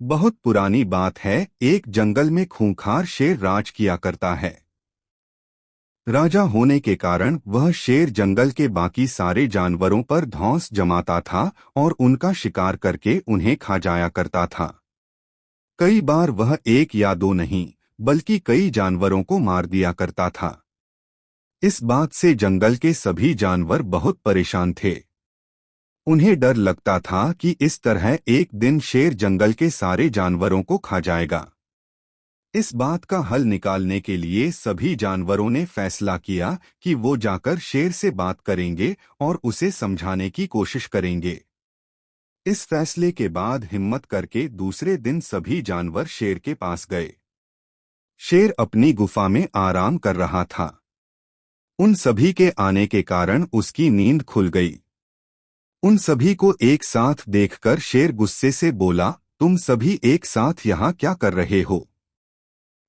बहुत पुरानी बात है, एक जंगल में खूंखार शेर राज किया करता है। राजा होने के कारण वह शेर जंगल के बाकी सारे जानवरों पर धौंस जमाता था और उनका शिकार करके उन्हें खा जाया करता था। कई बार वह एक या दो नहीं, बल्कि कई जानवरों को मार दिया करता था। इस बात से जंगल के सभी जानवर बहुत परेशान थे। उन्हें डर लगता था कि इस तरह एक दिन शेर जंगल के सारे जानवरों को खा जाएगा। इस बात का हल निकालने के लिए सभी जानवरों ने फैसला किया कि वो जाकर शेर से बात करेंगे और उसे समझाने की कोशिश करेंगे। इस फैसले के बाद हिम्मत करके दूसरे दिन सभी जानवर शेर के पास गए। शेर अपनी गुफा में आराम कर रहा था। उन सभी के आने के कारण उसकी नींद खुल गई। उन सभी को एक साथ देखकर शेर गुस्से से बोला, तुम सभी एक साथ यहाँ क्या कर रहे हो?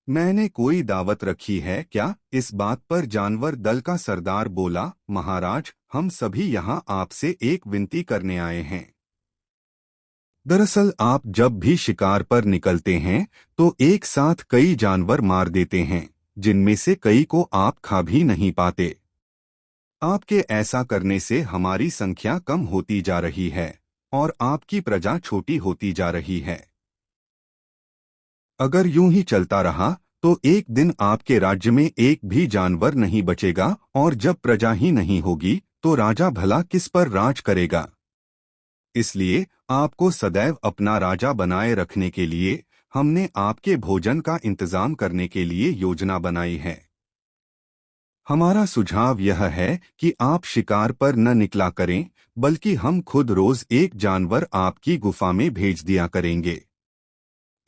मैंने कोई दावत रखी है क्या? इस बात पर जानवर दल का सरदार बोला, महाराज, हम सभी यहाँ आपसे एक विनती करने आए हैं। दरअसल आप जब भी शिकार पर निकलते हैं तो एक साथ कई जानवर मार देते हैं, जिनमें से कई को आप खा भी नहीं पाते। आपके ऐसा करने से हमारी संख्या कम होती जा रही है और आपकी प्रजा छोटी होती जा रही है। अगर यूं ही चलता रहा तो एक दिन आपके राज्य में एक भी जानवर नहीं बचेगा और जब प्रजा ही नहीं होगी तो राजा भला किस पर राज करेगा। इसलिए आपको सदैव अपना राजा बनाए रखने के लिए हमने आपके भोजन का इंतजाम करने के लिए योजना बनाई है। हमारा सुझाव यह है कि आप शिकार पर न निकला करें, बल्कि हम खुद रोज एक जानवर आपकी गुफा में भेज दिया करेंगे।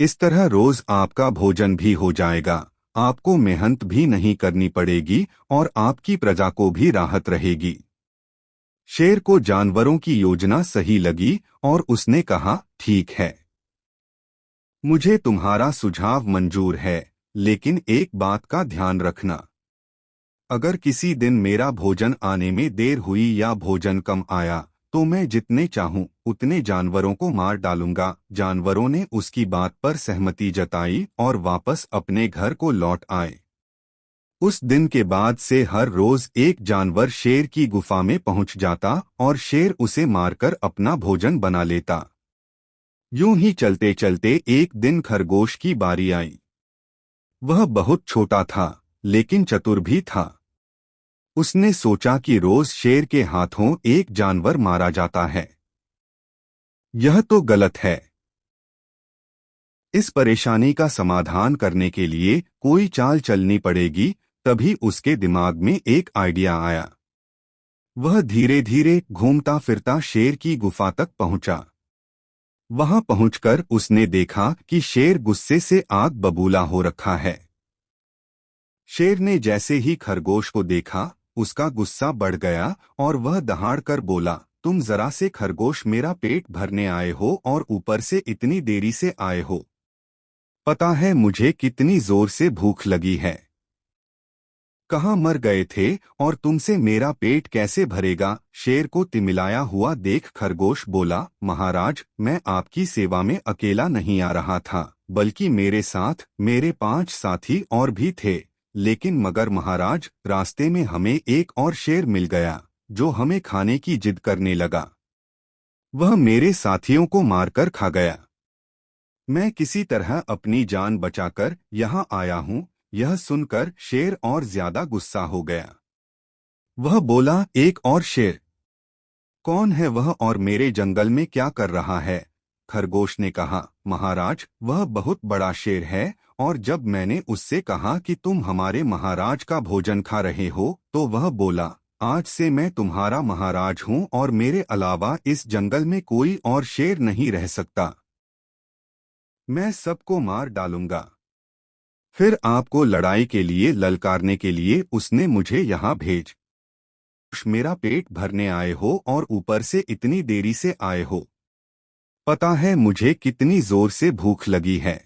इस तरह रोज आपका भोजन भी हो जाएगा, आपको मेहनत भी नहीं करनी पड़ेगी और आपकी प्रजा को भी राहत रहेगी। शेर को जानवरों की योजना सही लगी और उसने कहा, ठीक है, मुझे तुम्हारा सुझाव मंजूर है, लेकिन एक बात का ध्यान रखना। अगर किसी दिन मेरा भोजन आने में देर हुई या भोजन कम आया तो मैं जितने चाहूं उतने जानवरों को मार डालूंगा। जानवरों ने उसकी बात पर सहमति जताई और वापस अपने घर को लौट आए। उस दिन के बाद से हर रोज एक जानवर शेर की गुफा में पहुंच जाता और शेर उसे मारकर अपना भोजन बना लेता। यूं ही चलते चलते एक दिन खरगोश की बारी आई। वह बहुत छोटा था, लेकिन चतुर भी था। उसने सोचा कि रोज शेर के हाथों एक जानवर मारा जाता है। यह तो गलत है। इस परेशानी का समाधान करने के लिए कोई चाल चलनी पड़ेगी। तभी उसके दिमाग में एक आइडिया आया। वह धीरे धीरे घूमता फिरता शेर की गुफा तक पहुंचा। वहां पहुंचकर उसने देखा कि शेर गुस्से से आग बबूला हो रखा है। शेर ने जैसे ही खरगोश को देखा, उसका गुस्सा बढ़ गया और वह दहाड़कर बोला, तुम जरा से खरगोश मेरा पेट भरने आए हो और ऊपर से इतनी देरी से आए हो। पता है मुझे कितनी जोर से भूख लगी है। कहाँ मर गए थे और तुमसे मेरा पेट कैसे भरेगा? शेर को तिमिलाया हुआ देख खरगोश बोला, महाराज, मैं आपकी सेवा में अकेला नहीं आ रहा था, बल्कि मेरे साथ मेरे 5 साथी और भी थे। लेकिन मगर महाराज, रास्ते में हमें एक और शेर मिल गया जो हमें खाने की जिद करने लगा। वह मेरे साथियों को मारकर खा गया। मैं किसी तरह अपनी जान बचाकर यहाँ आया हूँ। यह सुनकर शेर और ज्यादा गुस्सा हो गया। वह बोला, एक और शेर? कौन है वह और मेरे जंगल में क्या कर रहा है? खरगोश ने कहा, महाराज, वह बहुत बड़ा शेर है और जब मैंने उससे कहा कि तुम हमारे महाराज का भोजन खा रहे हो तो वह बोला, आज से मैं तुम्हारा महाराज हूँ और मेरे अलावा इस जंगल में कोई और शेर नहीं रह सकता। मैं सबको मार डालूंगा। फिर आपको लड़ाई के लिए ललकारने के लिए उसने मुझे यहाँ भेज। मेरा पेट भरने आए हो और ऊपर से इतनी देरी से आए हो। पता है मुझे कितनी जोर से भूख लगी है।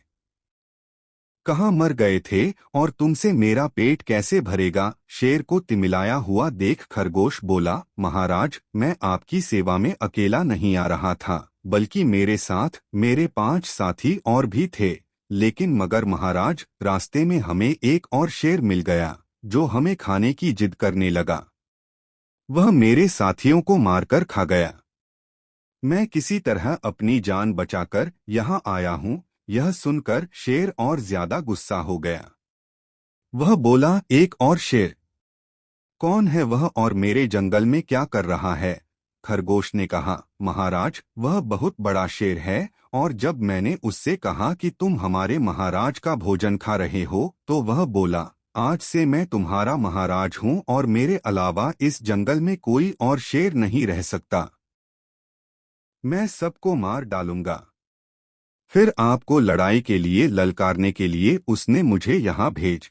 कहाँ मर गए थे और तुमसे मेरा पेट कैसे भरेगा? शेर को तिमिलाया हुआ देख खरगोश बोला, महाराज, मैं आपकी सेवा में अकेला नहीं आ रहा था, बल्कि मेरे साथ मेरे 5 साथी और भी थे। लेकिन मगर महाराज, रास्ते में हमें एक और शेर मिल गया जो हमें खाने की जिद करने लगा। वह मेरे साथियों को मारकर खा गया। मैं किसी तरह अपनी जान बचाकर यहाँ आया हूँ। यह सुनकर शेर और ज्यादा गुस्सा हो गया। वह बोला, एक और शेर? कौन है वह और मेरे जंगल में क्या कर रहा है? खरगोश ने कहा, महाराज, वह बहुत बड़ा शेर है और जब मैंने उससे कहा कि तुम हमारे महाराज का भोजन खा रहे हो तो वह बोला, आज से मैं तुम्हारा महाराज हूँ और मेरे अलावा इस जंगल में कोई और शेर नहीं रह सकता। मैं सबको मार डालूंगा। फिर आपको लड़ाई के लिए ललकारने के लिए उसने मुझे यहाँ भेज